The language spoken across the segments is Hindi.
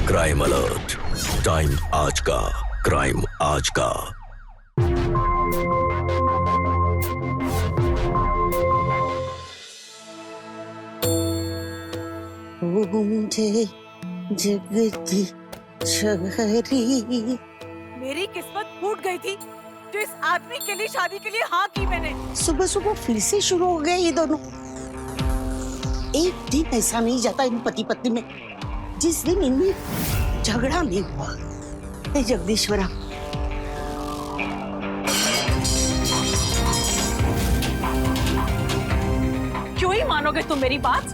क्राइम अलर्ट, टाइम आज का, क्राइम आज का। मुझे जगती शहरी। मेरी किस्मत फूट गई थी जो इस आदमी के लिए शादी के लिए हाँ की मैंने। सुबह सुबह फिर से शुरू हो गए ये दोनों। एक दिन ऐसा नहीं जाता इन पति पत्नी में जिस दिन इनमें झगड़ा नहीं हुआ। हे जगदीश्वरा, क्यों ही मानोगे तुम मेरी बात?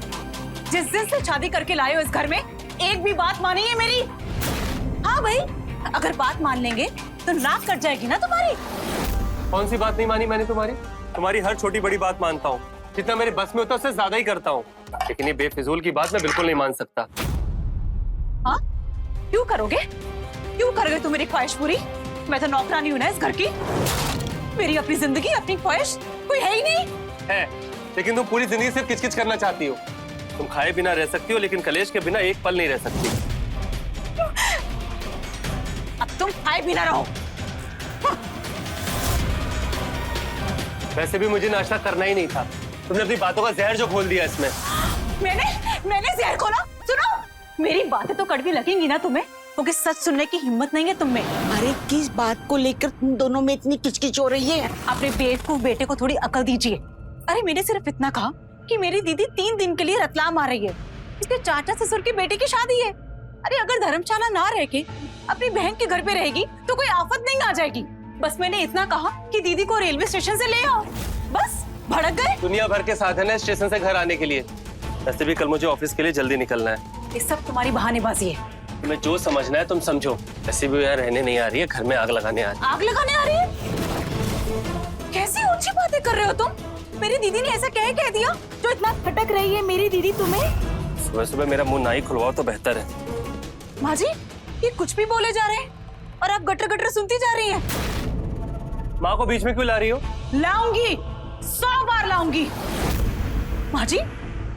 जिस दिन से शादी करके लाए हो इस घर में, एक भी बात मानी है मेरी? हाँ भाई, अगर बात मान लेंगे तो नाक कट जाएगी ना तुम्हारी। कौन सी बात नहीं मानी मैंने तुम्हारी? तुम्हारी हर छोटी बड़ी बात मानता हूँ, जितना मेरे बस में होता है उससे ज्यादा ही करता हूँ, लेकिन ये बेफिजूल की बात मैं बिल्कुल नहीं मान सकता। हाँ, क्यों करोगे? क्यों करोगे तुम मेरी ख्वाहिश पूरी? मैं तो नौकरानी हूं ना इस घर की। मेरी अपनी जिंदगी, अपनी ख्वाहिश कोई है ही नहीं। है, लेकिन तुम पूरी जिंदगी सिर्फ किच-किच करना चाहती हो। तुम खाए बिना रह सकती हो, लेकिन कलेश के बिना एक पल नहीं रह सकती। अब तुम खाए बिना रहो। वैसे भी मुझे नाश्ता करना ही नहीं था, तुमने अपनी बातों का जहर जो घोल दिया इसमें। मैंने जहर खोला? सुनो, मेरी बातें तो कड़वी लगेंगी ना तुम्हें, क्योंकि सच सुनने की हिम्मत नहीं है तुम में। अरे किस बात को लेकर तुम दोनों में इतनी किचकिच हो रही है? अपने बेवकूफ बेटे को थोड़ी अकल दीजिए। अरे मैंने सिर्फ इतना कहा कि मेरी दीदी 3 दिन के लिए रतलाम आ रही है, इसके चाचा ससुर की बेटे की शादी है। अरे अगर धर्मशाला ना रह के अपनी बहन के घर पे रहेगी तो कोई आफत नहीं आ जाएगी। बस मैंने इतना कहा कि दीदी को रेलवे स्टेशन से ले आओ, बस भड़क गए। दुनिया भर के साधन है स्टेशन से घर आने के लिए। वैसे भी कल मुझे ऑफिस के लिए जल्दी निकलना है। ये सब तुम्हारी बहानेबाजी है। तुम्हें जो समझना है तुम समझो। वैसे भी यहाँ रहने नहीं आ रही है, घर में आग लगाने आ रही है। आग लगाने आ रही है? कैसी ऊंची बातें कर रहे हो तुम? मेरी दीदी ने ऐसा कह दिया जो इतना खटक रही है मेरी दीदी तुम्हें? सुबह सुबह मेरा मुंह ना ही खुलवाओ तो बेहतर है। माँ जी, ये कुछ भी बोले जा रहे हैं और आप गटर गटर सुनती जा रही हैं। माँ को बीच में क्यों ला रही हो? लाऊंगी, 100 बार लाऊंगी। माँ जी,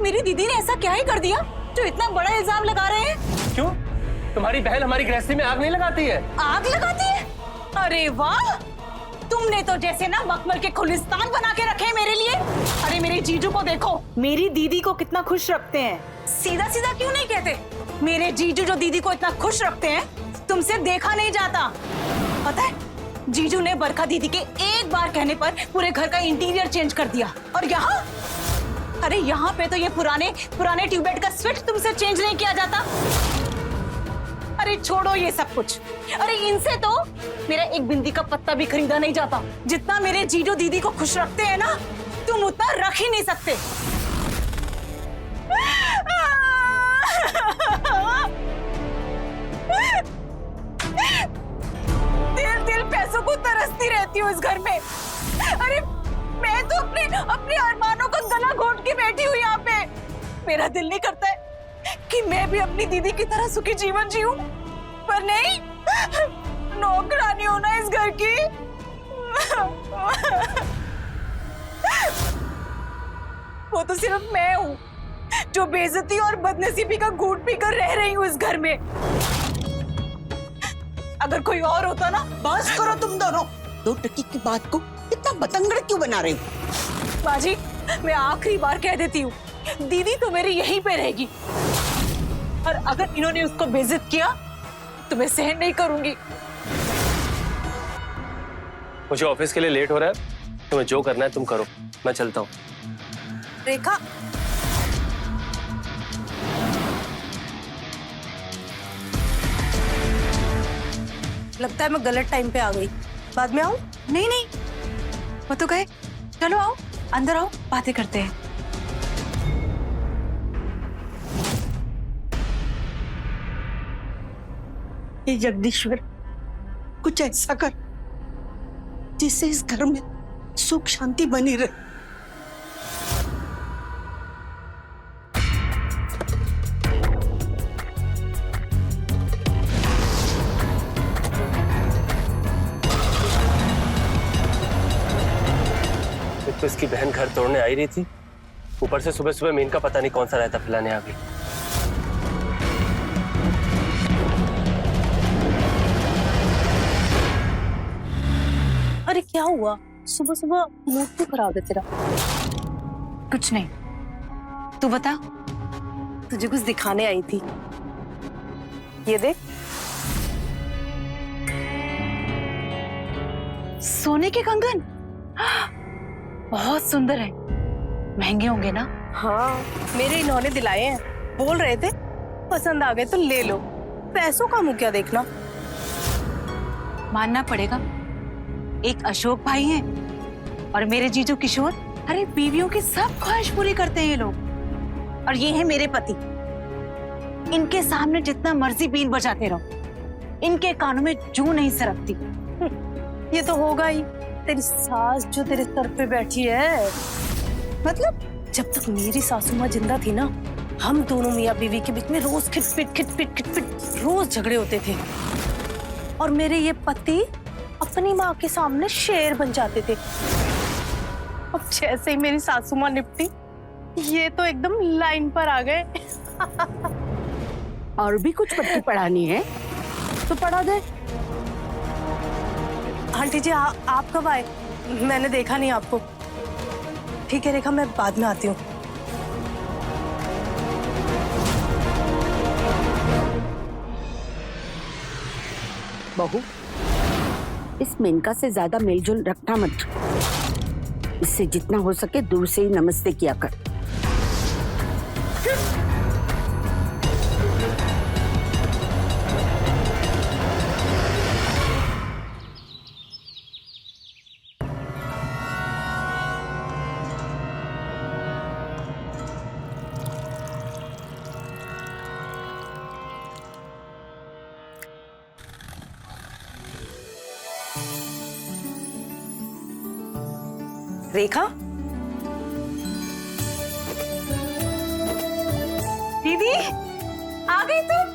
मेरी दीदी ने ऐसा क्या ही कर दिया जो इतना बड़ा इल्जाम लगा रहे हैं? क्यों? तुम्हारी बहन हमारी गृहस्थी में आग नहीं लगाती है? आग लगाती है? अरे वाह, तुमने तो जैसे ना मखमल के खुलिस्तान बना के रखे हैं मेरे लिए। अरे मेरे जीजू को देखो, मेरी दीदी को कितना खुश रखते हैं। सीधा सीधा क्यों नहीं कहते? मेरे जीजू जो दीदी को इतना खुश रखते हैं, तुमसे देखा नहीं जाता। पता है, जीजू ने बरखा दीदी के एक बार कहने पर पूरे घर का इंटीरियर चेंज कर दिया। और यहाँ, अरे यहाँ पे तो ये पुराने ट्यूबलाइट का स्विच तुमसे चेंज नहीं किया जाता। अरे छोड़ो ये सब कुछ। अरे इनसे तो मेरा एक बिंदी का पत्ता भी खरीदा नहीं जाता। जितना मेरे जीजू दीदी को खुश रखते हैं ना, तुम उतना रख ही नहीं सकते। दिल पैसों को तरसती रहती हूँ इस घर में। अरे मैं तो अपने अरमानों का गला घोट के बैठी हूँ यहाँ पे। मेरा दिल नहीं करता है कि मैं भी अपनी दीदी की तरह सुखी जीवन जीऊं, पर नहीं, नौकरानी हूं ना इस घर की। वो तो सिर्फ मैं हूँ जो बेइज्जती और बदनसीबी का घूंट पीकर रह रही हूँ इस घर में। अगर कोई और होता ना। बस करो तुम दोनों। 2 टकी की बात को इतना बतंगड़ क्यों बना रहे हो? बाजी, मैं आखिरी बार कह देती हूँ, दीदी तो मेरी यहीं पे रहेगी, और अगर इन्होंने उसको बेइज्जत किया तो मैं सहन नहीं करूंगी। मुझे ऑफिस के लिए लेट हो रहा है, तुम्हें जो करना है तुम करो, मैं चलता हूँ। रेखा, लगता है मैं गलत टाइम पे आ गई। बाद में आऊं? नहीं, वो तो गए। चलो आओ, अंदर आओ, बातें करते हैं। हे जगदीश्वर, कुछ ऐसा कर जिससे इस घर में सुख शांति बनी रहे। तो इसकी बहन घर तोड़ने आई रही थी, ऊपर से सुबह सुबह मीन का पता नहीं कौन सा रायता पिलाने आ गई। क्या हुआ? सुबह सुबह मूड क्यों खराब है तेरा? कुछ नहीं, तू बता। तुझे कुछ दिखाने आई थी। ये देख। सोने के कंगन बहुत सुंदर है, महंगे होंगे ना? हाँ, मेरे इन्होंने दिलाए हैं। बोल रहे थे पसंद आ गए तो ले लो। पैसों का मुँह क्या देखना। मानना पड़ेगा, एक अशोक भाई हैं और मेरे जीजू किशोर। अरे बीवियों की सब ख्वाहिश पूरी करते हैं ये लोग। और ये है मेरे पति, इनके सामने जितना मर्जी बीन बजाते रहो, इनके कानों में जूं नहीं सरकती। ये तो होगा ही। तेरी सास जो तेरे सर पे बैठी है, मतलब जब तक मेरी सासू माँ जिंदा थी ना, हम दोनों मियाँ बीवी के बीच में रोज खिटपिट रोज झगड़े होते थे। और मेरे ये पति अपनी माँ के सामने शेर बन जाते थे। अब जैसे ही मेरी सासू माँ निपटी, ये तो एकदम लाइन पर आ गए। और भी कुछ पट्टी पढ़ानी है तो पढ़ा दे। आंटी जी आप कब आए? मैंने देखा नहीं आपको। ठीक है रेखा, मैं बाद में आती हूँ। बहू, इस मेनका से ज्यादा मेलजोल रखना मत। इससे जितना हो सके दूर से ही नमस्ते किया कर। रेखा, दीदी आ गई तुम?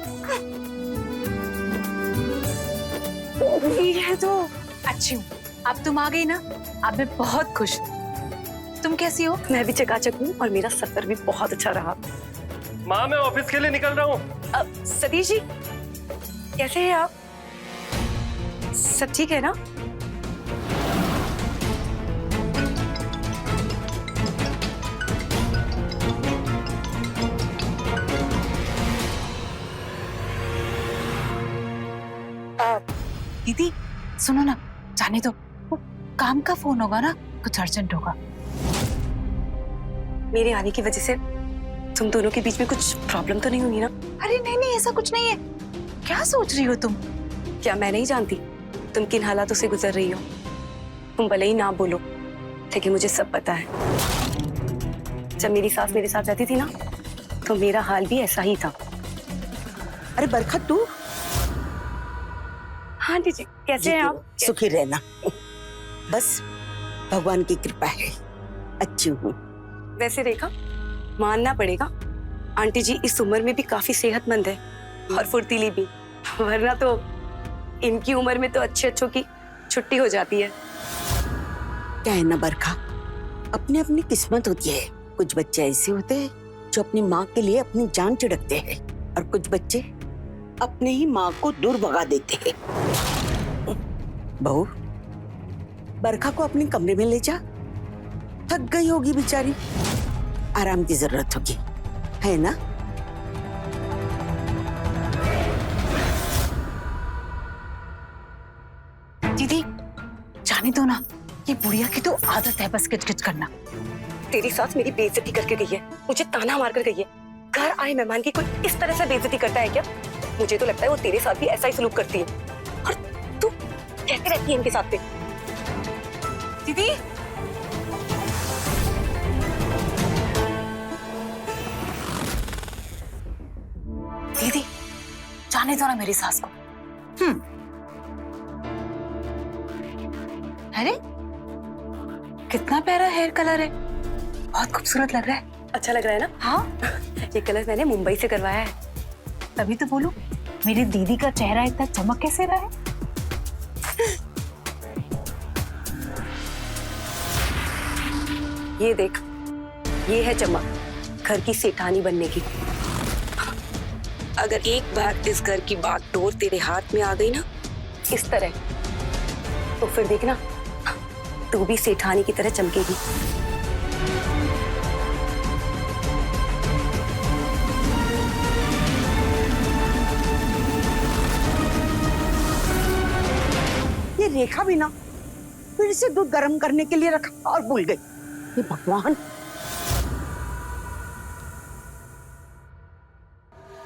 ये है तो अच्छी हूँ। अब तुम आ गई ना, अब मैं बहुत खुश हूँ। तुम कैसी हो? मैं भी चकाचक हूँ और मेरा सफर भी बहुत अच्छा रहा। माँ, मैं ऑफिस के लिए निकल रहा हूँ। सतीश जी, कैसे हैं आप? सब ठीक है ना? दीदी सुनो ना, जाने दो, वो काम का फोन होगा ना, कुछ अर्जेंट होगा। मेरे आने की वजह से तुम दोनों के बीच में कुछ प्रॉब्लम तो नहीं हुई ना? अरे नहीं नहीं, ऐसा कुछ नहीं है। क्या सोच रही हो तुम? क्या मैं नहीं जानती तुम किन हालातों से गुजर रही हो? तुम भले ही ना बोलो, लेकिन मुझे सब पता है। जब मेरी सास मेरे साथ रहती थी ना, तो मेरा हाल भी ऐसा ही था। अरे बरखत, तू हाँ जी, कैसे हैं आप? सुखी रहना। बस भगवान की कृपा है, अच्छी हूँ। वैसे रेखा, मानना पड़ेगा, आंटी जी इस उम्र में भी काफी सेहतमंद है और फुर्तीली भी। वरना तो इनकी उम्र में तो अच्छे की छुट्टी हो जाती है। क्या है ना बरखा, अपनी अपनी किस्मत होती है। कुछ बच्चे ऐसे होते हैं जो अपनी माँ के लिए अपनी जान छिड़कते हैं, और कुछ बच्चे अपने ही माँ को दूर भगा देते हैं। बहू, बरखा को अपने कमरे में ले जा। थक गई होगी बेचारी, आराम की जरूरत होगी, है ना? दीदी जाने दो ना, ये बुढ़िया की तो आदत है बस किचकिच करना। तेरी सास मेरी बेइज्जती करके गई है, मुझे ताना मार कर गई है। घर आए मेहमान की कोई इस तरह से बेइज्जती करता है क्या? मुझे तो लगता है वो तेरे साथ भी ऐसा ही सलूक करती है। और तू कैसे रहती है इनके साथ पे? दीदी दीदी जाने दो ना मेरी सास को। अरे कितना प्यारा हेयर कलर है, बहुत खूबसूरत लग रहा है। अच्छा लग रहा है ना? हाँ ये कलर मैंने मुंबई से करवाया है। तभी तो बोलूं, मेरी दीदी का चेहरा इतना चमक कैसे रहा है? ये देख, ये है चमक घर की सेठानी बनने की। अगर एक बार इस घर की बागडोर तेरे हाथ में आ गई ना, इस तरह, तो फिर देखना तू भी सेठानी की तरह चमकेगी। ये रेखा भी ना फिर से दूध गर्म करने के लिए रखा और भूल गई। ये भगवान।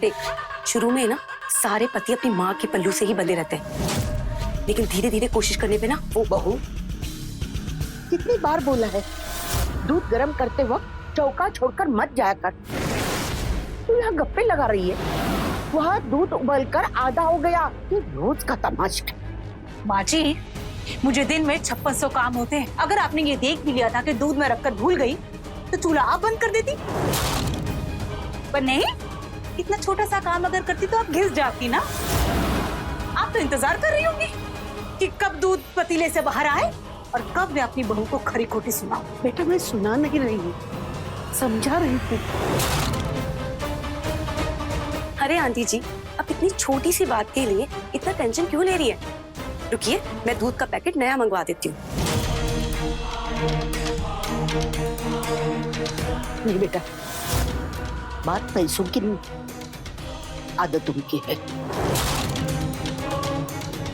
देख, शुरू में ना सारे पति अपनी माँ के पल्लू से ही बंधे रहते हैं, लेकिन धीरे धीरे कोशिश करने पे ना वो बहू कितनी बार बोला है दूध गर्म करते वक्त चौका छोड़कर मत जाया कर। तू यहाँ गप्पे लगा रही है। वहाँ दूध उबलकर आधा हो गया। ये रोज का तमाशा है। माँ जी, मुझे दिन में 5600 काम होते हैं। अगर आपने ये देख भी लिया था कि दूध में रखकर भूल गई तो चूल्हा आप बंद कर देती। पर नहीं, इतना छोटा सा काम अगर करती तो आप घिस जाती ना। आप तो इंतजार कर रही होंगी कि कब दूध पतीले से बाहर आए और कब मैं अपनी बहू को खरी खोटी सुनाऊं। बेटा मैं सुना नहीं रही हूँ, समझा रही थी। अरे आंटी जी, अब इतनी छोटी सी बात के लिए इतना टेंशन क्यों ले रही है? रुकिए, मैं दूध का पैकेट नया मंगवा देती हूँ। नहीं बेटा, बात पैसों की नहीं, आदत उनकी है।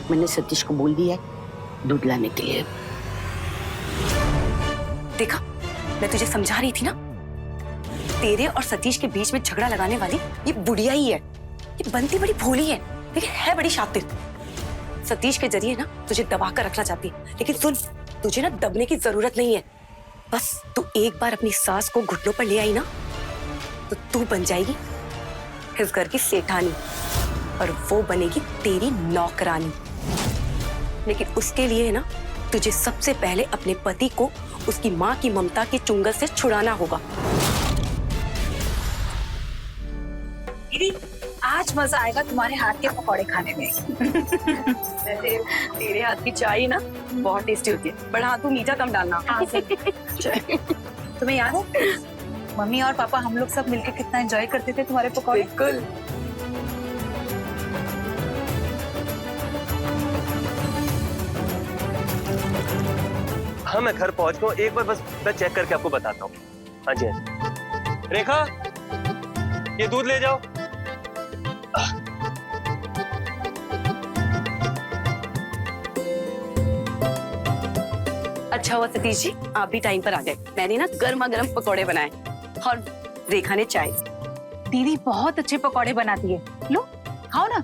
मैंने सतीश को बोल दिया है दूध लाने के लिए। देखा, मैं तुझे समझा रही थी ना, तेरे और सतीश के बीच में झगड़ा लगाने वाली ये बुढ़िया ही है। ये बनती बड़ी भोली है लेकिन है बड़ी शातिर। सतीश के जरिए ना तुझे दबा कर रखना चाहती है, लेकिन सुन, तुझे ना दबने की जरूरत नहीं है। बस तू एक बार अपनी सास को घुटनों पर ले आई ना तो तू बन जाएगी इस घर की सेठानी और वो बनेगी तेरी नौकरानी। लेकिन उसके लिए ना तुझे सबसे पहले अपने पति को उसकी माँ की ममता के चुंगल से छुड़ाना होगा। दीदी, आज मजा आएगा तुम्हारे हाथ के पकौड़े खाने में। तेरे हाथ की चाय ना बहुत टेस्टी होती है, पर हाँ तू मीठा कम डालना। तुम्हें याद है मम्मी और पापा हम लोग सब मिलके कितना एंजॉय करते थे तुम्हारे पकौड़े? बिल्कुल। हाँ मैं घर पहुंच गया हूँ, एक बार बस मैं चेक करके आपको बताता हूँ। हाँ जी, हाँ जी। रेखा, ये दूध ले जाओ। अच्छा हुआ सतीश जी, आप भी टाइम पर आ गए। मैंने ना गर्मा गर्म पकौड़े बनाए और रेखा ने चाय। दीदी बहुत अच्छे पकौड़े बनाती है, लो खाओ ना।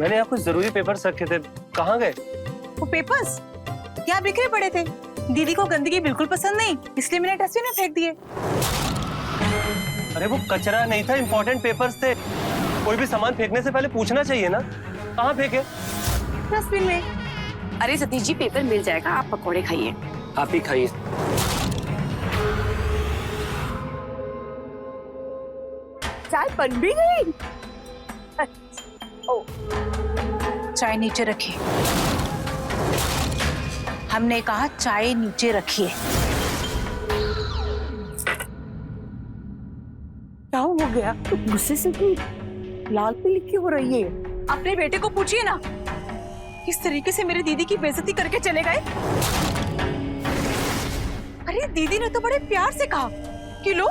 मैंने यहाँ कुछ जरूरी पेपर्स रखे थे, कहाँ गए? वो पेपर्स यहाँ बिखरे पड़े थे। दीदी को गंदगी बिल्कुल पसंद नहीं, इसलिए मैंने डस्टबिन में फेंक दिए। अरे वो कचरा नहीं था, इम्पोर्टेंट पेपर्स थे। कोई भी सामान फेंकने से पहले पूछना चाहिए ना। कहाँ फेंके? डस्टबिन में। अरे सतीश जी, पेपर मिल जाएगा, आप पकौड़े खाइए। आप ही खाइए। चाय बन भी गई। चाय नीचे रखिए। हमने कहा चाय नीचे रखिए। क्या हो गया? गुस्से से क्यों लाल पीली क्यों हो रही है? अपने बेटे को पूछिए ना, किस तरीके से मेरी दीदी की बेइज्जती करके चले गए। अरे दीदी ने तो बड़े प्यार से कहा कि लो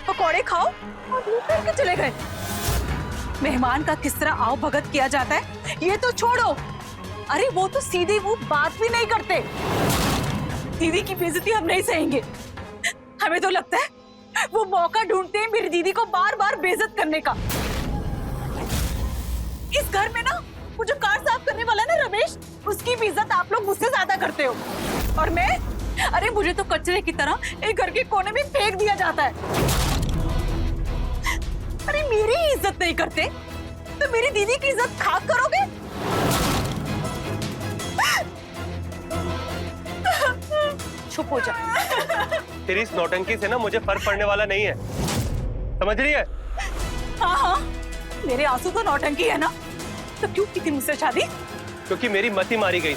पकौड़े खाओ और मुंह फेर के चले गए। मेहमान का किस तरह आओ भगत किया जाता है ये तो छोड़ो, अरे वो तो सीधे मुंह बात भी नहीं करते। दीदी की बेइज्जती हम नहीं सहेंगे। हमें तो लगता है वो मौका ढूंढते हैं मेरी दीदी को बार बार बेइज्जत करने का। इस घर में ना वो जो कार साफ करने वाला ना रमेश, उसकी भी इज्जत आप लोग मुझसे ज्यादा करते हो। और मैं, अरे मुझे तो कचरे की तरह एक घर के कोने में फेंक दिया जाता है। अरे मेरी ही इज्जत नहीं करते तो मेरी दीदी की इज्जत खाक करोगे? चुप हो जा। तेरी इस नौटंकी से ना मुझे फर्क पड़ने वाला नहीं है, समझ रही है? हाँ हाँ, मेरे आंसू तो नौटंकी है ना, तो क्यों की थी मुझसे शादी? क्योंकि मेरी मती मारी गई।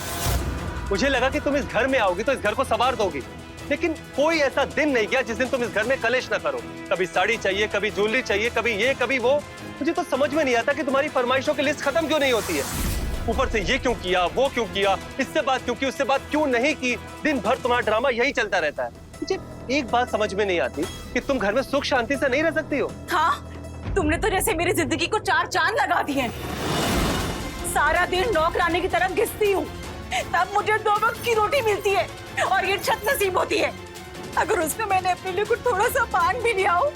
मुझे लगा कि तुम इस घर में आओगी तो इस घर को संवार दोगी, लेकिन कोई ऐसा दिन नहीं गया जिस दिन तुम इस घर में कलेश न करो। कभी साड़ी चाहिए, कभी ज्वेलरी चाहिए, कभी ये कभी वो। मुझे तो समझ में नहीं आता कि तुम्हारी फरमाइशों की लिस्ट खत्म क्यों नहीं होती है। ऊपर से ये क्यों किया, वो क्यों किया, इससे बात क्यों की, उससे बात क्यों नहीं की। दिन भर तुम्हारा ड्रामा यही चलता रहता है। मुझे एक बात समझ में नहीं आती कि तुम घर में सुख शांति से नहीं रह सकती हो। हाँ, तुमने तो जैसे मेरी जिंदगी को 4 चांद लगा दिए हैं। सारा दिन नौकरानी की तरफ घिसती हूँ, तब मुझे 2 वक्त की रोटी मिलती है और ये छत नसीब होती है। अगर उसमें मैंने अपने लिए कुछ थोड़ा सा पान भी लिया हो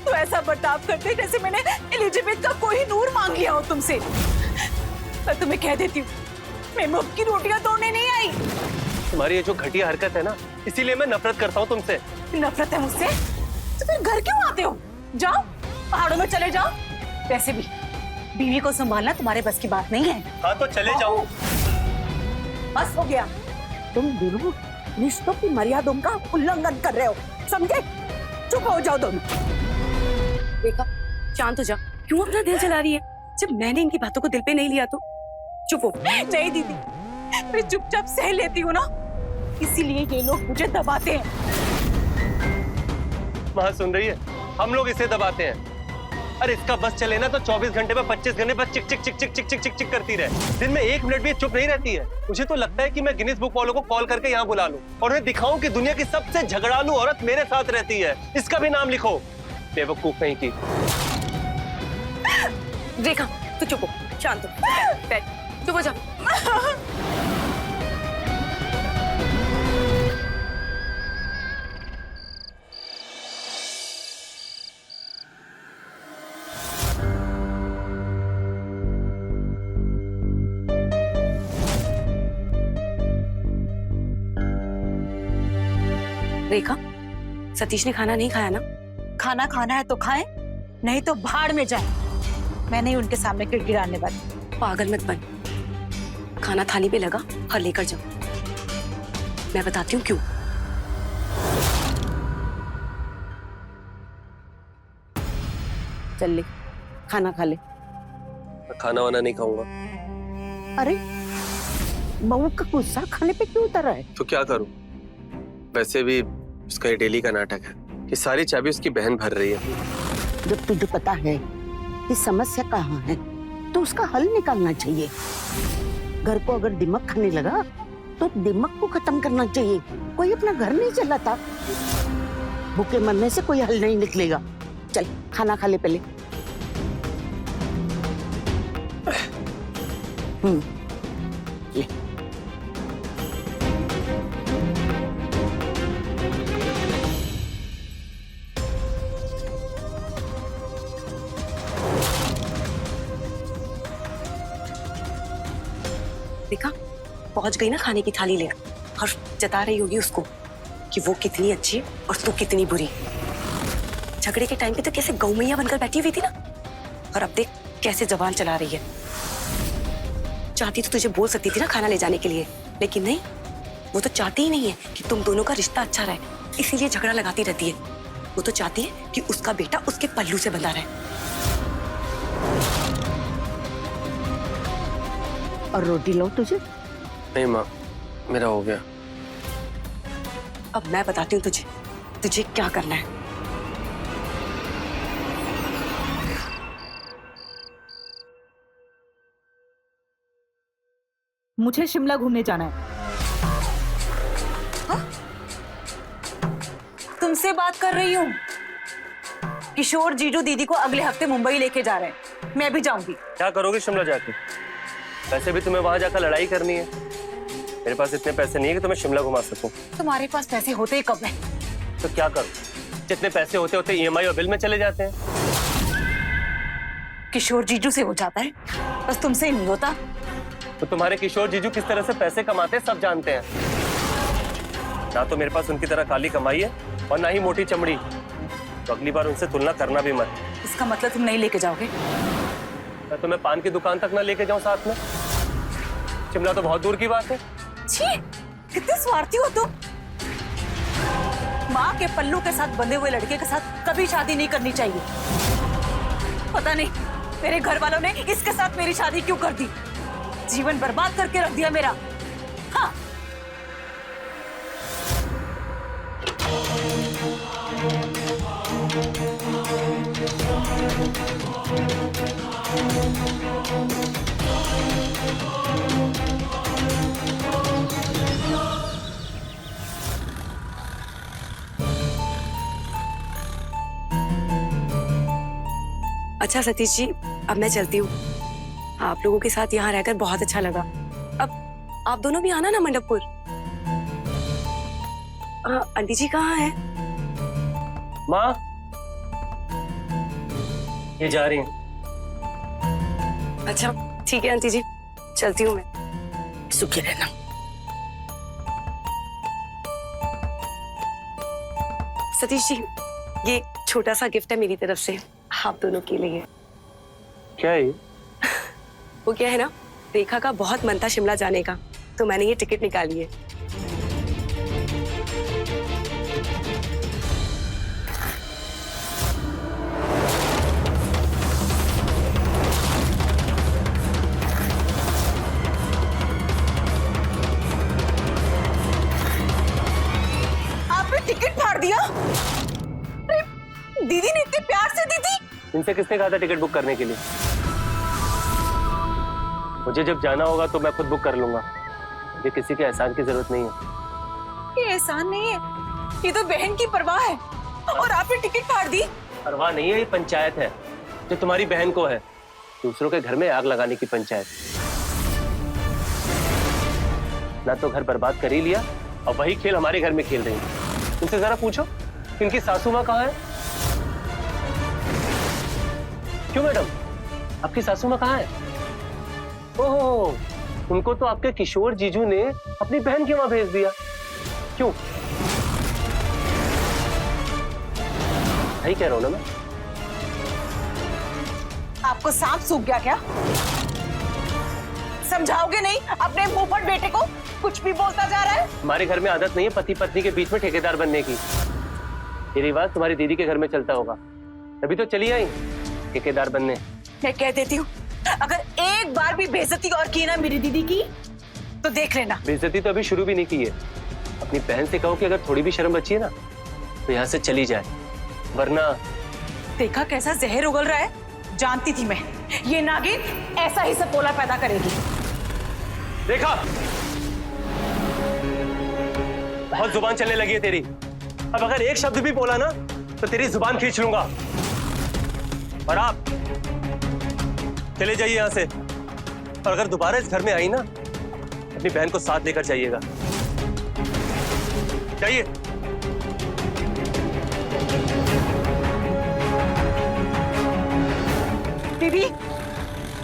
तो ऐसा बर्ताव करते जैसे मैंने एलिजाबेथ का कोई नूर मांग लिया हो तुमसे। मैं तुम्हें कह देती हूँ, मैं मुफ्त की रोटियां तोड़ने नहीं आई। तुम्हारी ये जो घटिया हरकत है ना, इसीलिए मैं नफरत करता हूँ तुमसे। नफरत है मुझसे? तो फिर घर क्यों आते हो? जाओ पहाड़ों में चले जाओ। वैसे भी बीवी को संभालना तुम्हारे बस की बात नहीं है। हाँ तो चले जाओ। बस हो गया। तुम दोनों रिश्तों की मर्यादाओं का उल्लंघन कर रहे हो, समझे? चुप हो जाओ दोनों। देखा, शांत हो जा। क्यों अपना दिल जला रही है? जब मैंने इनकी बातों को दिल पे नहीं लिया तो चुप हो। नहीं दीदी, मैं चुपचाप सह लेती हूँ ना, इसीलिए ये लोग मुझे दबाते हैं। वहाँ सुन रही है, हम लोग इसे दबाते हैं। अरे इसका बस चले ना तो 24 घंटे में 25 घंटे बस चिक चिक चिक चिक चिक चिक चिक चिक करती रहे। दिन में 1 मिनट भी चुप नहीं रहती है। मुझे तो लगता है कि मैं गिनीज बुक वालों को कॉल करके यहाँ बुला लूं और उन्हें दिखाऊं कि दुनिया की सबसे झगड़ालू औरत मेरे साथ रहती है। इसका भी नाम लिखो, बेवकूफ नहीं की। रेखा, तू चुप हो, शांत हो, बैठ, चुप हो जा। रेखा, सतीश ने खाना नहीं खाया ना? खाना खाना है तो खाएं, नहीं तो भाड़ में जाएं। मैं नहीं उनके सामने गिड़गिड़ाने वाली। पागल मत बन। खाना थाली पे लगा और लेकर जाओ। मैं बताती हूँ क्यों। चल ले, खाना खा ले। खाना वाना नहीं खाऊंगा। अरे बहू का गुस्सा खाने पे क्यों उतर रहा है? तो क्या करूं? वैसे भी उसका ये डेली का नाटक है कि सारी चाबी उसकी बहन भर रही है। जब तुझे पता है कि समस्या कहाँ है तो उसका हल निकालना चाहिए। घर को अगर दिमाग खाने लगा तो दिमाग को खत्म करना चाहिए। कोई अपना घर नहीं चलाता। भूखे मरने से कोई हल नहीं निकलेगा। चल खाना खा ले पहले। ले। देखा, पहुंच गई ना खाने की थाली लेकर और जता रही होगी उसको कि वो कितनी अच्छी है और तू कितनी बुरी। झगड़े के टाइम पे तो कैसे गौमैया बनकर बैठी हुई थी ना, और अब देख कैसे जबान चला रही है। चाहती तो तुझे बोल सकती थी ना खाना ले जाने के लिए, लेकिन नहीं, वो तो चाहती ही नहीं है कि तुम दोनों का रिश्ता अच्छा रहे, इसीलिए झगड़ा लगाती रहती है। वो तो चाहती है कि उसका बेटा उसके पल्लू से बंधा रहे। और रोटी लो तुझे। नहीं माँ, मेरा हो गया। अब मैं बताती हूँ तुझे, तुझे क्या करना है। मुझे शिमला घूमने जाना है। हाँ? तुमसे बात कर रही हूँ। किशोर जीजू दीदी को अगले हफ्ते मुंबई लेके जा रहे हैं, मैं भी जाऊंगी। क्या करोगे शिमला जाके? वैसे भी तुम्हें वहां जाकर लड़ाई करनी है। मेरे पास इतने पैसे नहीं है कि तुम्हें शिमला घुमा सकूं। तुम्हारे पास पैसे होते ही कब है? तो क्या करूं? जितने पैसे होते होते EMI और बिल में चले जाते हैं। किशोर जीजू से हो जाता है, बस तुमसे नहीं होता। तो तुम्हारे किशोर जीजू किस तरह से पैसे कमाते हैं सब जानते हैं। ना तो मेरे पास उनकी तरह काली कमाई है और ना ही मोटी चमड़ी। तो अगली बार उनसे तुलना करना भी मत। इसका मतलब तुम नहीं लेके जाओगे? मैं तुम्हें पान की दुकान तक ना लेके जाऊं साथ में? शिमला तो बहुत दूर की बात है। छी, कितने स्वार्थी हो तुम। माँ के पल्लू के साथ बंधे हुए लड़के के साथ कभी शादी नहीं करनी चाहिए। पता नहीं मेरे घर वालों ने इसके साथ मेरी शादी क्यों कर दी। जीवन बर्बाद करके रख दिया मेरा। हाँ। अच्छा सतीश जी, अब मैं चलती हूँ। आप लोगों के साथ यहाँ रहकर बहुत अच्छा लगा। अब आप दोनों भी आना ना मंडपपुर। आंटी जी कहाँ है? माँ, ये जा रही हैं। अच्छा ठीक है आंटी जी, चलती हूँ मैं। सुखी रहना। सतीश जी, ये छोटा सा गिफ्ट है मेरी तरफ से आप दोनों के लिए। क्या है ये? वो क्या है ना, रेखा का बहुत मन था शिमला जाने का, तो मैंने ये टिकट निकाली है। आपने टिकट फाड़ दिया? अरे, दीदी ने इतने प्यार से दी थी। इनसे किसने कहा था टिकट बुक करने के लिए? मुझे जब जाना होगा तो मैं खुद बुक कर लूंगा। ये किसी के एहसान की जरूरत नहीं है। ये एहसान नहीं है, ये तो बहन की परवाह है, और आपने टिकट फाड़ दी। परवाह नहीं है, ये पंचायत है जो तुम्हारी बहन को है। दूसरों के घर में आग लगाने की पंचायत। ना तो घर बर्बाद कर ही लिया और वही खेल हमारे घर में खेल रही है। उनसे जरा पूछो इनकी सासू माँ कहाँ है? क्यों मैडम, आपकी सासू माँ कहाँ है? ओहो, उनको तो आपके किशोर जीजू ने अपनी बहन के वहां भेज दिया। क्यों? सही कह रहा हूं ना मैं? आपको सांप सूख गया क्या? समझाओगे नहीं अपने मुंहफट बेटे को? कुछ भी बोलता जा रहा है। हमारे घर में आदत नहीं है पति पत्नी के बीच में ठेकेदार बनने की। ये रिवाज तुम्हारी दीदी के घर में चलता होगा, तभी तो चली आई ठेकेदार बनने। मैं कह देती हूँ, अगर एक बार भी बेइज्जती और की ना मेरी दीदी की, तो देख लेना। बेइज्जती तो अभी शुरू भी नहीं की है। अपनी बहन से कहो कि अगर थोड़ी भी शर्म बची है ना तो यहाँ से चली जाए, वरना। देखा कैसा जहर उगल रहा है? जानती थी मैं, ये नागिन ऐसा ही सपोला पैदा करेगी। देखा, बहुत जुबान चलने लगी है तेरी। अब अगर एक शब्द भी बोला ना तो तेरी जुबान खींच लूंगा। और आप चले जाइए यहां से, और अगर दोबारा इस घर में आई ना, अपनी बहन को साथ लेकर जाइएगा। जाइए। दीदी,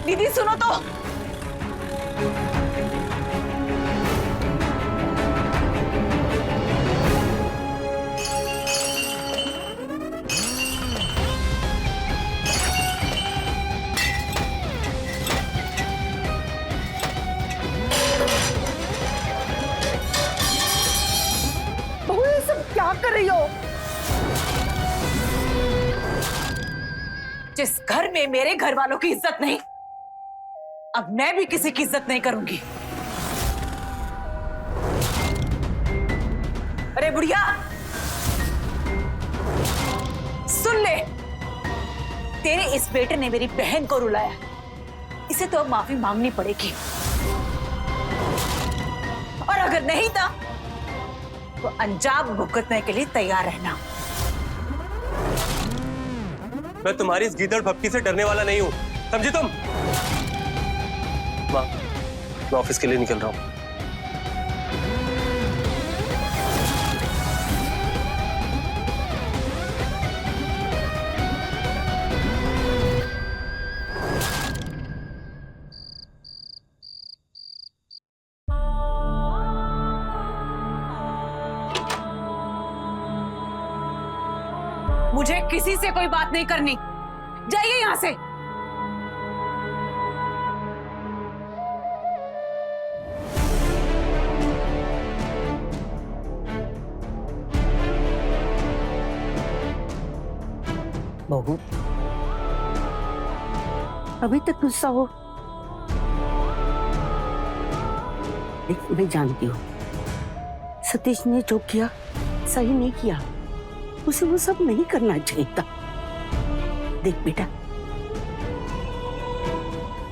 दीदी सुनो तो। बहू, ये सब क्या कर रही हो? जिस घर में मेरे घर वालों की इज्जत नहीं, अब मैं भी किसी की इज्जत नहीं करूंगी। अरे बुढ़िया, सुन ले, तेरे इस बेटे ने मेरी बहन को रुलाया, इसे तो अब माफी मांगनी पड़ेगी। और अगर नहीं था तो अंजाम भुगतने के लिए तैयार रहना। मैं तुम्हारी इस गीदड़ भपकी से डरने वाला नहीं हूं, समझी तुम? माँ, मैं ऑफिस के लिए निकल रहा हूं। मुझे किसी से कोई बात नहीं करनी, जाइए यहां से। बहू, अभी तक गुस्सा हो? देख, मैं जानती हूँ सतीश ने जो किया सही नहीं किया, उसे वो सब नहीं करना चाहिए था। देख बेटा,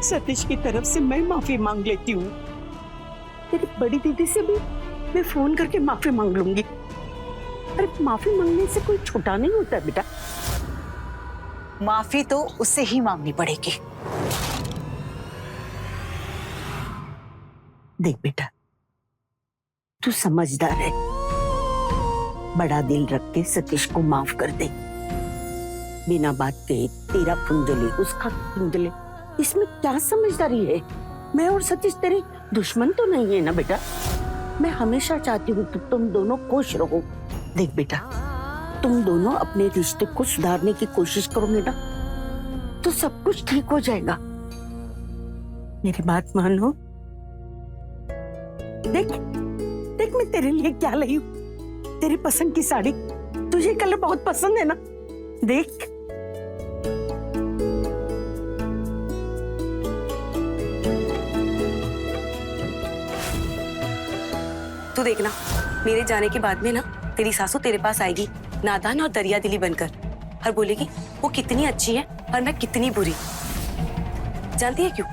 सतीश की तरफ से मैं माफी मांग लेती हूँ, तेरी बड़ी दीदी से भी मैं फोन करके माफी मांग लूंगी। अरे माफी मांगने से कोई छोटा नहीं होता बेटा। माफी तो उससे ही मांगनी पड़ेगी। देख बेटा, तू समझदार है, बड़ा दिल रख के सतीश को माफ कर दे। बिना बात के तेरा फुंजले उसका फुंजले, इसमें क्या समझदारी है? मैं और सतीश तेरे दुश्मन तो नहीं है ना बेटा। मैं हमेशा चाहती हूँ कि तुम दोनों खुश रहो। देख बेटा, तुम दोनों अपने रिश्ते को सुधारने की कोशिश करोगे ना तो सब कुछ ठीक हो जाएगा। मेरी बात मानो। देख देख, मैं तेरे लिए क्या लाई हूँ, तेरी पसंद की साड़ी। तुझे कलर बहुत पसंद है ना? देख। तू देखना, मेरे जाने के बाद में ना तेरी सासू तेरे पास आएगी नादान और दरिया दिली बनकर, और बोलेगी वो कितनी अच्छी है और मैं कितनी बुरी। जानती है क्यों?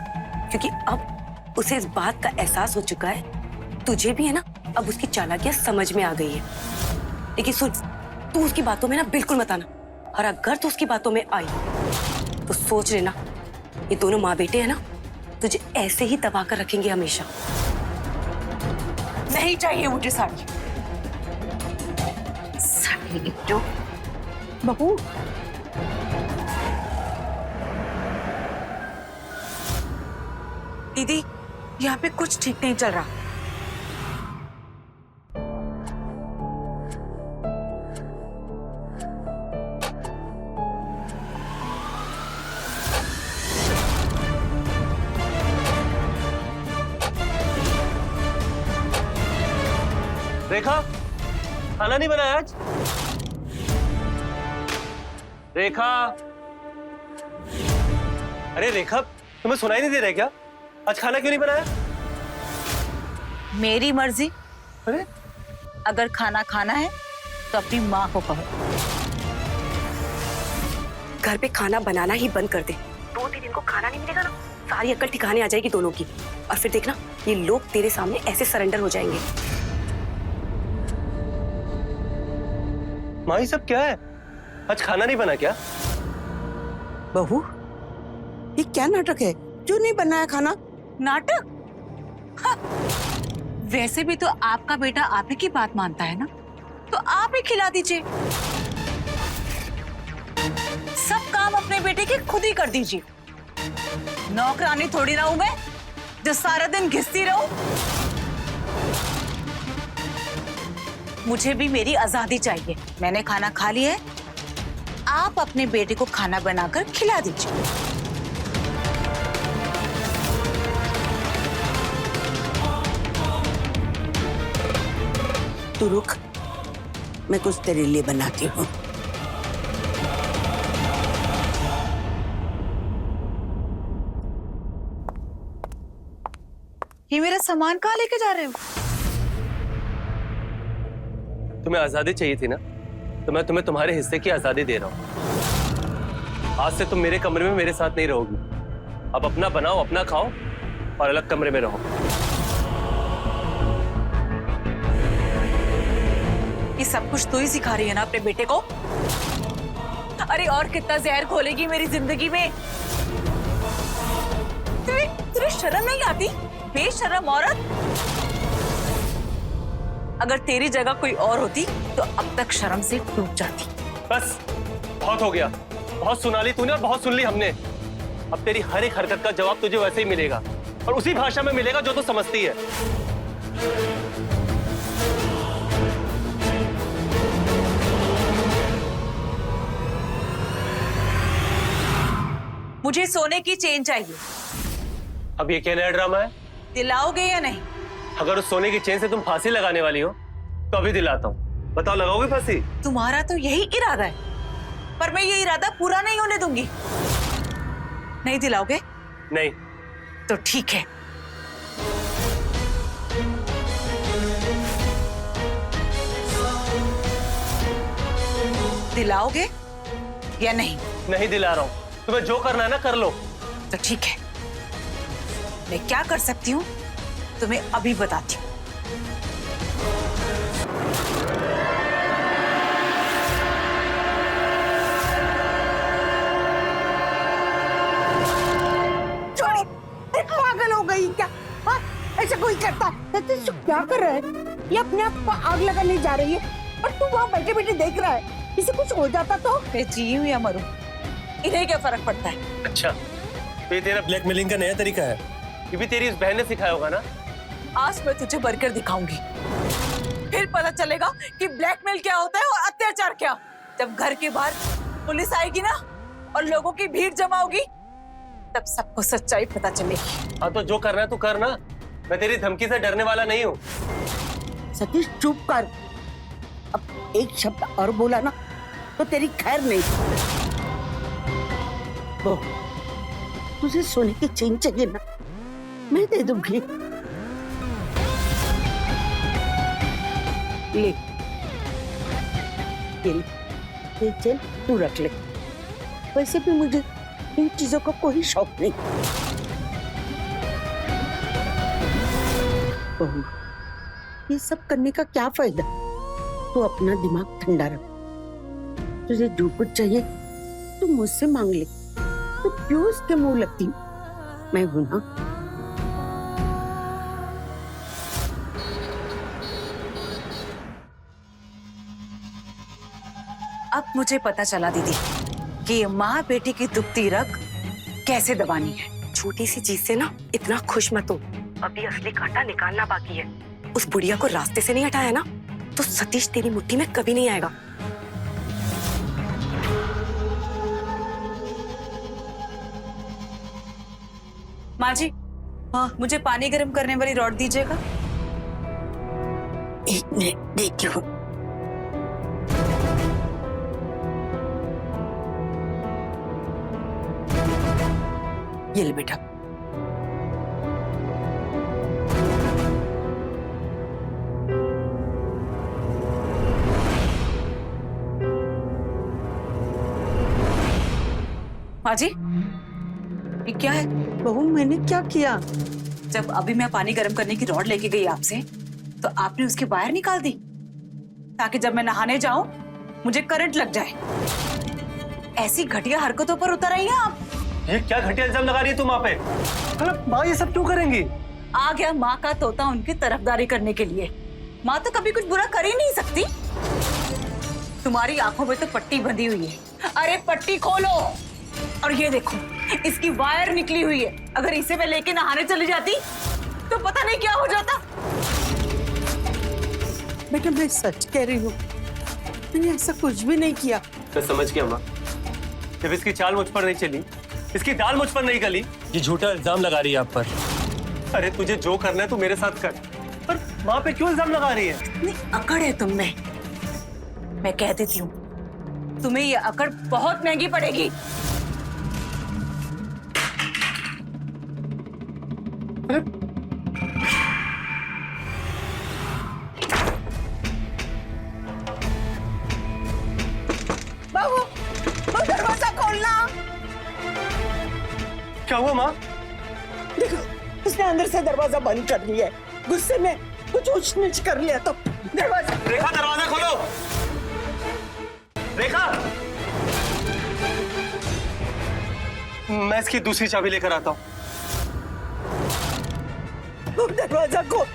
क्योंकि अब उसे इस बात का एहसास हो चुका है, तुझे भी है ना, अब उसकी चालाकियां समझ में आ गई है। लेकिन सुन, तू उसकी बातों में ना बिल्कुल मत आना, और अगर तू उसकी बातों में आई तो सोच लेना ये दोनों माँ बेटे है ना तुझे ऐसे ही दबा कर रखेंगे हमेशा। नहीं चाहिए मुझे साड़ी। साड़ी जो बहू, दीदी, यहाँ पे कुछ ठीक नहीं चल रहा। रेखा, खाना नहीं बनाया आज? रेखा, अरे रेखा, तुम्हें सुनाई नहीं दे रहा है क्या? आज खाना क्यों नहीं बनाया? मेरी मर्जी। अरे अगर खाना खाना है तो अपनी माँ को कहो। घर पे खाना बनाना ही बंद कर दे, 2-3 दिन को खाना नहीं मिलेगा ना, सारी अक्ल ठिकाने आ जाएगी दोनों की, और फिर देखना ये लोग तेरे सामने ऐसे सरेंडर हो जाएंगे। माँ, ये सब क्या है? आज खाना नहीं बना क्या? बहू, ये क्या नाटक है? क्यों नहीं बनाया खाना? नाटक? हाँ। वैसे भी तो आपका बेटा आप ही की बात मानता है ना, तो आप ही खिला दीजिए। सब काम अपने बेटे के खुद ही कर दीजिए। नौकरानी थोड़ी ना हूं मैं जो सारा दिन घिसती रहूं। मुझे भी मेरी आजादी चाहिए। मैंने खाना खा लिया है, आप अपने बेटे को खाना बनाकर खिला दीजिए। तू रुक, मैं कुछ तेरे लिए बनाती हूँ। ये मेरा सामान कहाँ लेके जा रहे हो? तुम्हें आजादी चाहिए थी ना, तो मैं तुम्हें तुम्हारे हिस्से की आजादी दे रहा हूँ। आज से तुम मेरे कमरे में मेरे साथ नहीं रहोगी। अब अपना बनाओ, अपना खाओ और अलग कमरे में रहो। ये सब कुछ तू ही सिखा रही है ना अपने बेटे को? अरे और कितना जहर घोलेगी मेरी जिंदगी में? तुझे शर्म नहीं आती? बेशर्म औरत। अगर तेरी जगह कोई और होती तो अब तक शर्म से डूब जाती। बस, बहुत हो गया। बहुत सुना ली तूने और बहुत सुन ली हमने। अब तेरी हर एक हरकत का जवाब तुझे वैसे ही मिलेगा, और उसी भाषा में मिलेगा जो तू समझती है। मुझे सोने की चेन चाहिए। अब ये क्या नया ड्रामा है? दिलाओगे या नहीं? अगर उस सोने की चेन से तुम फांसी लगाने वाली हो तो अभी दिलाता हूँ। बताओ, लगाओगे फांसी? तुम्हारा तो यही इरादा है, पर मैं ये इरादा पूरा नहीं होने दूंगी। नहीं दिलाओगे? नहीं। तो ठीक है। दिलाओगे या नहीं? नहीं दिला रहा हूँ। तुम्हें जो करना है ना कर लो। तो ठीक है, मैं क्या कर सकती हूँ तुम्हें अभी बताती हूँ। पागल हो गई क्या? हाँ, ऐसा कोई करता? सतीश तू क्या कर रहा है? ये अपने आप को आग लगाने जा रही है और तू वहाँ बैठे बैठे देख रहा है। इसे कुछ हो जाता तो? मैं जी हूँ या मरूं, इन्हें क्या फर्क पड़ता है? अच्छा, तो ये तेरा ब्लैकमेलिंग का नया तरीका है? ये भी तेरी उस बहन ने सिखाया होगा ना? आज मैं तुझे भरकर दिखाऊंगी, फिर पता चलेगा कि ब्लैकमेल क्या होता है और अत्याचार क्या। जब घर के बाहर पुलिस आएगी ना और लोगों की भीड़ जमा होगी, तब सबको सच्चाई पता चलेगी। हाँ तो जो करना है तू करना, मैं तेरी धमकी से डरने वाला नहीं हूँ। सतीश चुप कर। अब एक शब्द और बोला ना तो तेरी खैर नहीं। वो तुझे सोने की चेन चाहिए ना, मैं दे दूंगी। ले ये चेन तू रख ले। वैसे भी मुझे इन चीजों का कोई शौक नहीं। बहू, ये सब करने का क्या फायदा? तू अपना दिमाग ठंडा रख। तुझे जो कुछ चाहिए तू मुझसे मांग ले। तू क्यों उसके मुंह लगती? मैं हूं ना। अब मुझे पता चला दीदी कि ये माँ बेटी की दुखती रग कैसे दबानी है। छोटी सी चीज से ना इतना खुश मत हो, अभी असली कांटा निकालना बाकी है। उस बुढ़िया को रास्ते से नहीं हटाया ना तो सतीश तेरी मुट्ठी में कभी नहीं आएगा। माँ जी, हाँ मुझे पानी गर्म करने वाली रॉड दीजिएगा। एक मिनट देती हूँ। ये ले बेटा। माँ जी, ये क्या है? बहू मैंने क्या किया? जब अभी मैं पानी गर्म करने की रॉड लेके गई आपसे, तो आपने उसकी वायर निकाल दी ताकि जब मैं नहाने जाऊं मुझे करंट लग जाए। ऐसी घटिया हरकतों पर उतर आई हैं आप। ये क्या घटिया इल्जाम लगा रही है तू माँ पे? मतलब माँ ये सब क्यों करेंगी? आ गया माँ का तोता उनकी तरफदारी करने के लिए। माँ तो कभी कुछ बुरा कर ही नहीं सकती। तुम्हारी आंखों में तो पट्टी बंधी हुई है। अरे पट्टी खोलो। और ये देखो, इसकी वायर निकली हुई है। अगर इसे मैं लेके नहाने चली जाती तो पता नहीं क्या हो जाता। बेटा मैं सच कह रही हूँ, मैंने ऐसा कुछ भी नहीं किया। मैं समझ गया माँ, जब इसकी चाल मुझ पर नहीं चली, इसकी दाल मुझ पर नहीं गली, ये झूठा इल्जाम लगा रही है आप पर। अरे तुझे जो करना है तू मेरे साथ कर, पर माँ पे क्यों इल्जाम लगा रही है? इतनी अकड़ है तुम में। मैं कह देती हूँ, तुम्हें ये अकड़ बहुत महंगी पड़ेगी। बाबू, दरवाजा खोलना। क्या हुआ माँ? देखो, उसने अंदर से दरवाजा बंद कर दिया है। गुस्से में कुछ ऊंच नीच कर लिया तो दरवाजा। रेखा दरवाजा खोलो। रेखा, मैं इसकी दूसरी चाबी लेकर आता हूँ। दरवाजा खोल।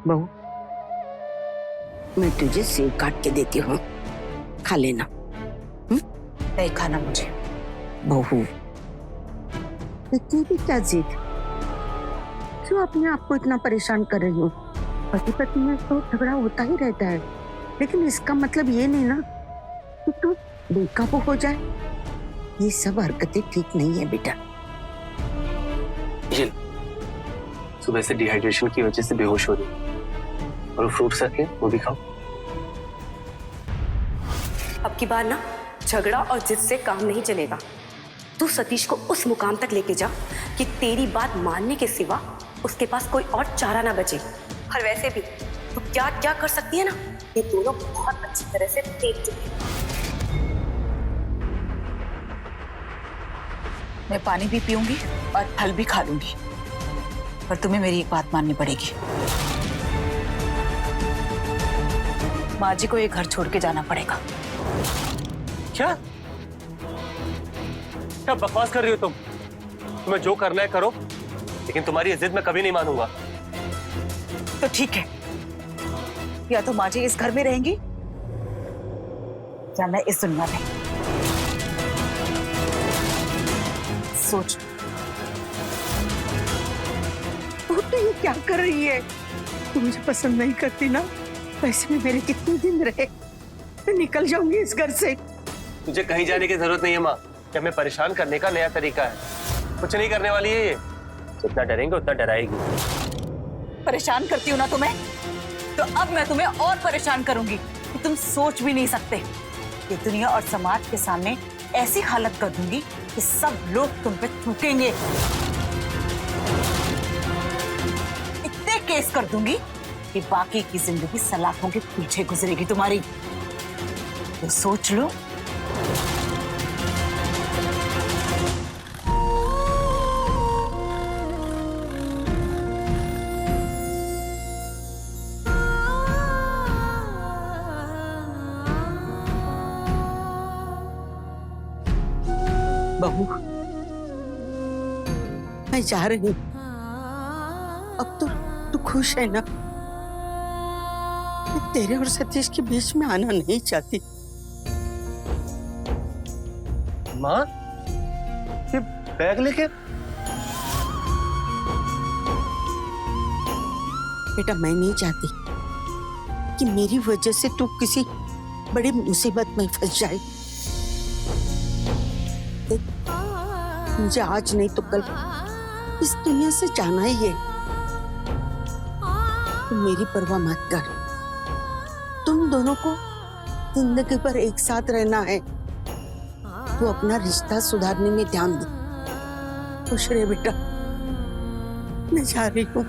बहू, मैं तुझे सेब काट के देती हूँ, खा लेना। नहीं खाना मुझे। बहू, इतनी भी क्या जिद? क्यों अपने आप को इतना परेशान कर रही हो? पति पत्नी में तो झगड़ा होता ही रहता है, लेकिन इसका मतलब ये नहीं ना कि तू बेकाबू हो जाए। ये सब हरकतें ठीक नहीं है बेटा। ये सुबह से डिहाइड्रेशन की वजह से बेहोश हो रही है, और फ्रूट्स रखे वो भी खाओ। अब की बार ना झगड़ा और जिद से काम नहीं चलेगा। तू सतीश को उस मुकाम तक लेके जा कि तेरी बात मानने के सिवा उसके पास कोई और चारा ना बचे। और वैसे भी तू क्या क्या कर सकती है ना, ये दोनों बहुत अच्छी तरह से देख चुके हैं। मैं पानी भी पीऊंगी और फल भी खा लूंगी, पर तुम्हें मेरी एक बात माननी पड़ेगी। माँ जी को ये घर छोड़ के जाना पड़ेगा। क्या क्या बकवास कर रही हो तुम? तुम्हें जो करना है करो, लेकिन तुम्हारी जिद मैं कभी नहीं मानूंगा। तो ठीक है, या तो माँ जी इस घर में रहेंगी या मैं इस दुनिया में। सोच। तो ये क्या कर रही है? तू मुझे पसंद नहीं करती ना, वैसे में मेरे कितने दिन रहे, मैं निकल जाऊंगी इस घर से। तुझे कहीं जाने की जरूरत नहीं है माँ। कि हमें परेशान करने का नया तरीका है। कुछ नहीं करने वाली है ये। जितना डरेंगे उतना डराएगी। परेशान करती हूँ ना तुम्हें, तो अब मैं तुम्हें और परेशान करूंगी कि तुम सोच भी नहीं सकते। ये दुनिया और समाज के सामने ऐसी हालत कर दूंगी कि सब लोग तुम पे थूकेंगे। इतने केस कर दूंगी कि बाकी की जिंदगी सलाखों के पीछे गुजरेगी तुम्हारी। तो सोच लो। बहू, मैं जा रही हूँ। अब तो तू खुश है ना? मैं तेरे और सतीश के बीच में आना नहीं चाहती। माँ, ये बैग लेके? बेटा, मैं नहीं चाहती कि मेरी वजह से तू किसी बड़ी मुसीबत में फंस जाए। देख, मुझे आज नहीं तो कल इस दुनिया से जाना ही है। तू मेरी परवाह मत कर। तुम दोनों को जिंदगी भर एक साथ रहना है। तू अपना रिश्ता सुधारने में ध्यान दे। खुश रहे बेटा। मैं जा रही हूँ।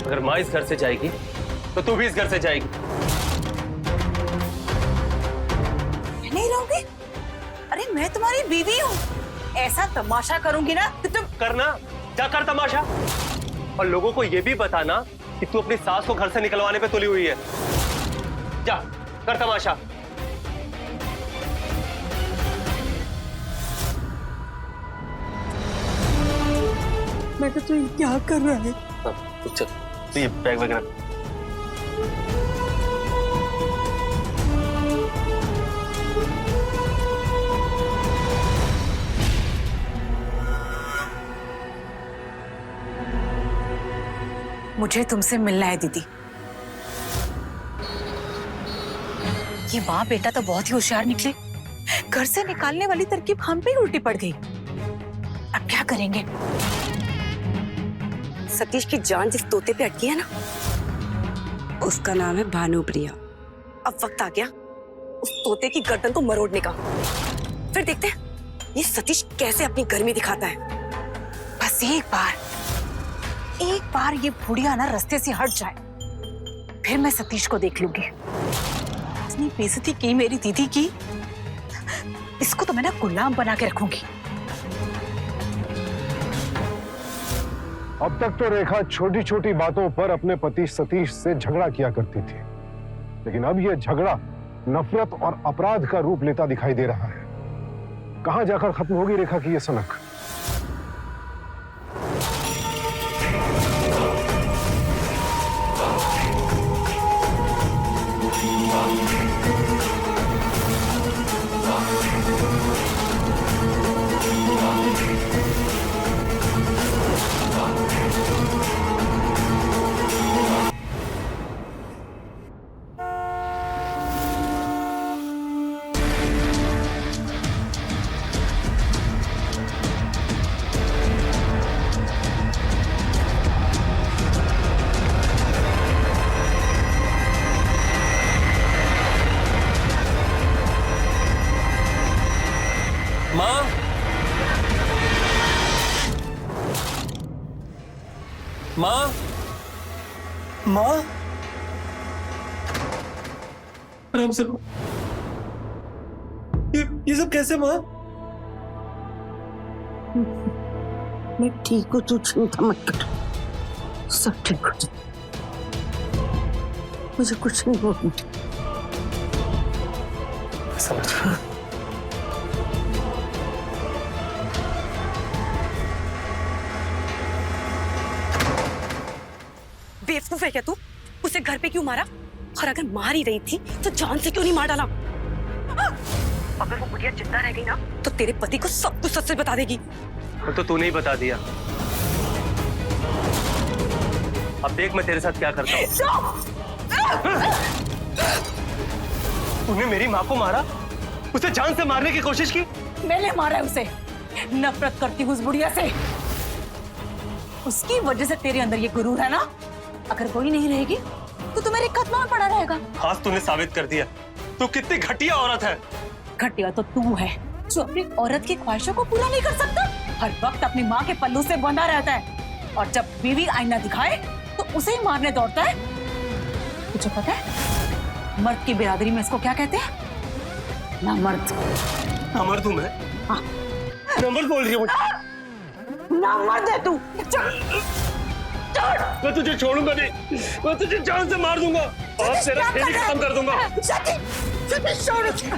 अगर माँ इस घर से जाएगी तो तू भी इस घर से जाएगी। नहीं रहोगे? अरे मैं तुम्हारी बीवी हूँ। ऐसा तमाशा करूंगी ना कि तुम। करना, जा कर तमाशा। और लोगों को ये भी बताना कि तू अपनी सास को घर से निकलवाने पे तुली हुई है। जा कर तमाशा। मैं तो तू क्या कर रहा है? चल, तो ये बैग वगैरह। मुझे तुमसे मिलना है दीदी। ये माँ बेटा तो बहुत ही होशियार निकले। घर से निकालने वाली तरकीब हम पे ही उल्टी पड़ गई। अब क्या करेंगे? सतीश की जान जिस तोते पे अटकी है ना, उसका नाम है भानुप्रिया। अब वक्त आ गया उस तोते की गर्दन को मरोड़ने का। फिर देखते हैं ये सतीश कैसे अपनी गर्मी दिखाता है। बस एक बार ये बुढ़िया ना रास्ते से हट जाए, फिर मैं सतीश को देख लूंगी। इतनी बेइज्जती की मेरी दीदी की, इसको तो मैं ना गुलाम बना के रखूंगी। अब तक तो रेखा छोटी छोटी बातों पर अपने पति सतीश से झगड़ा किया करती थी, लेकिन अब यह झगड़ा नफरत और अपराध का रूप लेता दिखाई दे रहा है। कहां जाकर खत्म होगी रेखा की यह सनक? माँ, माँ, माँ, आराम से रो। ये सब कैसे माँ? मैं ठीक हूँ, तू चिंता मत कर, सब ठीक हो जाए। मुझे कुछ नहीं होगा। समझ गया। बेवकूफ है क्या तू? उसे घर पे क्यों मारा? और अगर मार ही रही थी तो जान से क्यों नहीं मार डाला? अगर वो बुढ़िया जिंदा रह गई ना तो तेरे पति को सब कुछ सच सच बता देगी। तो तूने ही बता दिया। अब देख मैं तेरे साथ क्या करता हूँ। तूने मेरी माँ को मारा, उसे जान से मारने की कोशिश की। मैंने मारा है उसे। नफरत करती हूँ उस बुढ़िया से। उसकी वजह से तेरे अंदर ये गुरूर है ना। अगर कोई नहीं रहेगी तो तू मेरे कदमों में पड़ा रहेगा। आज तूने साबित कर दिया तू कितनी घटिया औरत है। घटिया तो तू है जो अपनी औरत की ख्वाहिशों को पूरा नहीं कर सकता। हर वक्त अपनी माँ के पल्लू से बंधा रहता है और जब बीवी आईना दिखाए तो उसे ही मारने दौड़ता है। तुझे पता है मर्द की बिरादरी में इसको क्या कहते हैं? ना मर्द। अमर तुम है? हाँ। नंबर बोल रही है मुझे। ना मर्द है तू। मैं तुझे छोड़ूंगा नहीं, मैं तुझे जान से मार दूंगा और तेरा खेल ही खत्म कर दूंगा।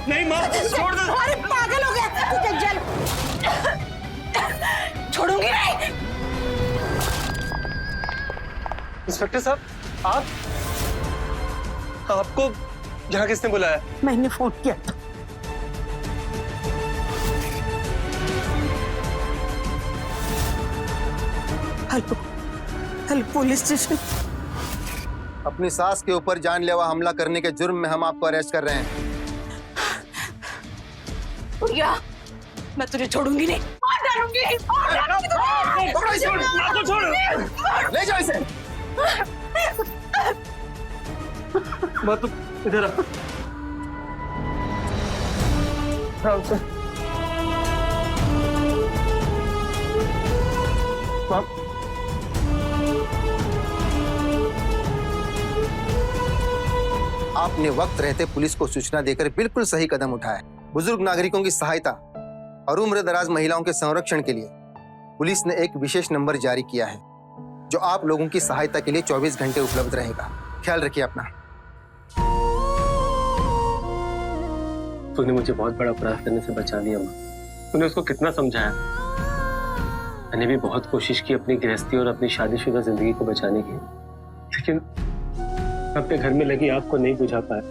नहीं माँ, छोड़ दे। अरे पागल हो गया तुझे जल छोड़ूंगी नहीं। इंस्पेक्टर साहब, आपको यहाँ किसने बुलाया? मैंने फोन किया था। Hello, hello police station. अपनी सास के ऊपर जानलेवा हमला करने के जुर्म में हम आपको अरेस्ट कर रहे हैं। बुढ़िया, मैं तुझे छोड़ूंगी नहीं। मार डालूंगी। पकड़ो इसे, माँ को छोड़ो। ले जाओ इसे। माँ तुम इधर आ। आराम से। माँ, आपने वक्त रहते पुलिस को सूचना देकर बिल्कुल सही कदम उठाया। बुजुर्ग नागरिकों की सहायता और उम्र दराज महिलाओं के संरक्षण के लिए पुलिस ने एक विशेष नंबर जारी किया है जो आप लोगों की सहायता के लिए 24 घंटे उपलब्ध रहेगा। ख्याल रखिए अपना। तूने मुझे बहुत बड़ा अपराध करने से बचा लिया माँ। तूने उसको कितना समझाया। मैंने भी बहुत कोशिश की अपनी गृहस्थी और अपनी शादीशुदा जिंदगी को बचाने की, लेकिन अपने घर में लगी आग को नहीं बुझा पाया।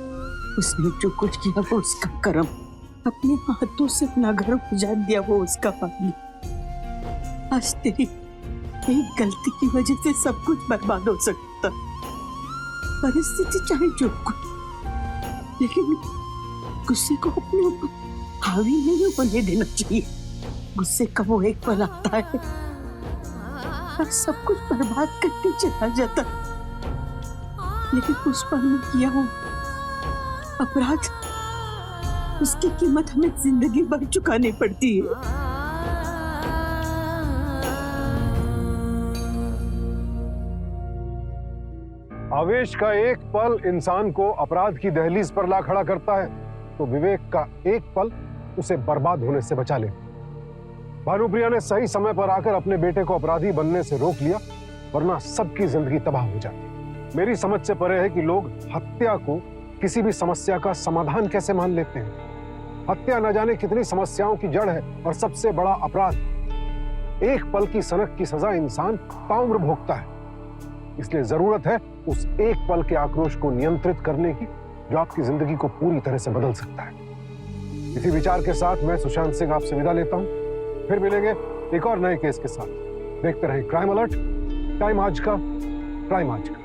उसने जो कुछ किया वो उसका कर्म। अपने हाथों से अपना घर उजाड़ दिया वो उसका पानी। आज तेरी एक गलती की वजह से सब कुछ बर्बाद हो सकता। परिस्थिति चाहे जो कुछ, लेकिन गुस्से को अपने ऊपर हावी नहीं होने देना चाहिए। गुस्से का वो एक पल आता है और सब कुछ बर्बाद करके चला जाता है। लेकिन उस पल में किया हो अपराध, उसकी कीमत हमें जिंदगी भर चुकानी पड़ती है। आवेश का एक पल इंसान को अपराध की दहलीज पर ला खड़ा करता है, तो विवेक का एक पल उसे बर्बाद होने से बचा ले। भानुप्रिया ने सही समय पर आकर अपने बेटे को अपराधी बनने से रोक लिया, वरना सबकी जिंदगी तबाह हो जाती। मेरी समझ से परे है कि लोग हत्या को किसी भी समस्या का समाधान कैसे मान लेते हैं। हत्या न जाने कितनी समस्याओं की जड़ है और सबसे बड़ा अपराध। एक पल की सनक की सजा इंसान ताउम्र भोगता है। इसलिए जरूरत है उस एक पल के आक्रोश को नियंत्रित करने की, जो आपकी जिंदगी को पूरी तरह से बदल सकता है। इसी विचार के साथ मैं सुशांत सिंह आपसे विदा लेता हूं। फिर मिलेंगे एक और नए केस के साथ। देखते रहें क्राइम अलर्ट, टाइम आज का, क्राइम आज का।